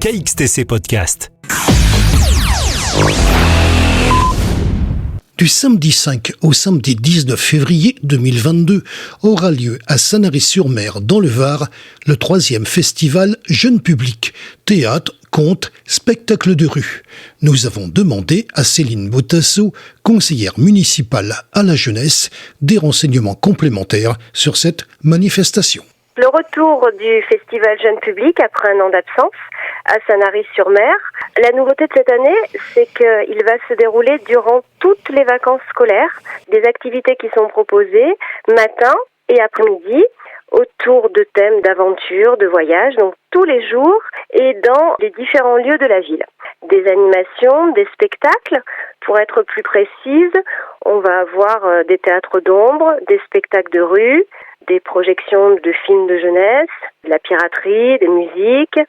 KXTC Podcast. Du samedi 5 au samedi 19 février 2022 aura lieu à Sanary-sur-Mer, dans le Var, le 3e festival Jeune Public, théâtre, contes, spectacles de rue. Nous avons demandé à Céline Boutasso, conseillère municipale à la jeunesse, des renseignements complémentaires sur cette manifestation. Le retour du festival Jeune Public après un an d'absence à Sanary-sur-Mer. La nouveauté de cette année, c'est qu'il va se dérouler durant toutes les vacances scolaires. Des activités qui sont proposées matin et après-midi autour de thèmes d'aventure, de voyage, donc tous les jours et dans les différents lieux de la ville. Des animations, des spectacles. Pour être plus précise, on va avoir des théâtres d'ombre, des spectacles de rue, des projections de films de jeunesse, de la piraterie, des musiques,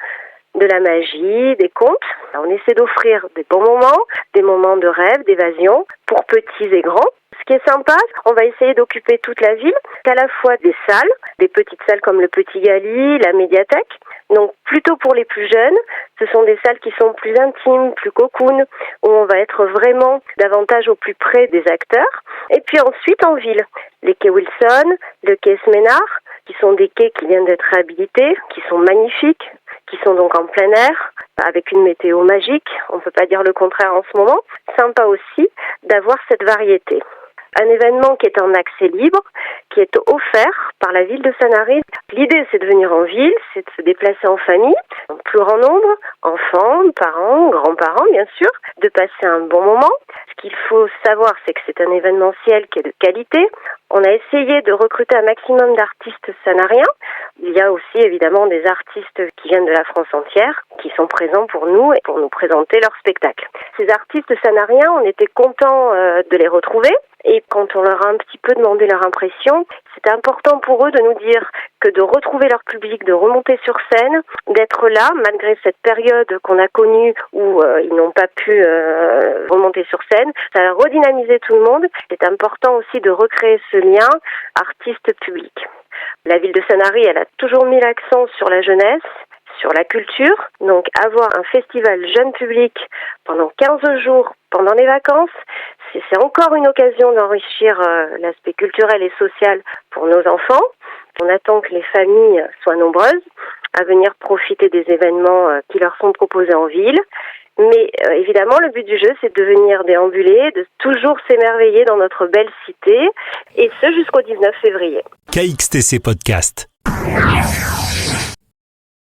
de la magie, des contes. On essaie d'offrir des bons moments, des moments de rêve, d'évasion, pour petits et grands. Ce qui est sympa, on va essayer d'occuper toute la ville, à la fois des salles, des petites salles comme le Petit Gali, la médiathèque. Donc plutôt pour les plus jeunes, ce sont des salles qui sont plus intimes, plus cocoon, où on va être vraiment davantage au plus près des acteurs. Et puis ensuite en ville, les quais Wilson, le quai Esménard, qui sont des quais qui viennent d'être réhabilités, qui sont magnifiques, qui sont donc en plein air, avec une météo magique, on ne peut pas dire le contraire en ce moment. Sympa aussi d'avoir cette variété. Un événement qui est en accès libre, qui est offert par la ville de Sanary. L'idée, c'est de venir en ville, c'est de se déplacer en famille, en plus grand nombre, enfants, parents, grands-parents, bien sûr, de passer un bon moment. Ce qu'il faut savoir, c'est que c'est un événementiel qui est de qualité. On a essayé de recruter un maximum d'artistes sanariens. Il y a aussi évidemment des artistes qui viennent de la France entière, qui sont présents pour nous et pour nous présenter leur spectacle. Ces artistes sanariens, on était contents de les retrouver. Et quand on leur a un petit peu demandé leur impression, c'était important pour eux de nous dire que de retrouver leur public, de remonter sur scène, d'être là, malgré cette période qu'on a connue où ils n'ont pas pu remonter sur scène. Ça a redynamisé tout le monde. C'est important aussi de recréer ce lien artiste-public. La ville de Sanary, elle a toujours mis l'accent sur la jeunesse, sur la culture. Donc avoir un festival jeune public pendant 15 jours, pendant les vacances, c'est encore une occasion d'enrichir l'aspect culturel et social pour nos enfants. On attend que les familles soient nombreuses à venir profiter des événements qui leur sont proposés en ville. Mais évidemment, le but du jeu, c'est de venir déambuler, de toujours s'émerveiller dans notre belle cité, et ce jusqu'au 19 février. KXTC Podcast.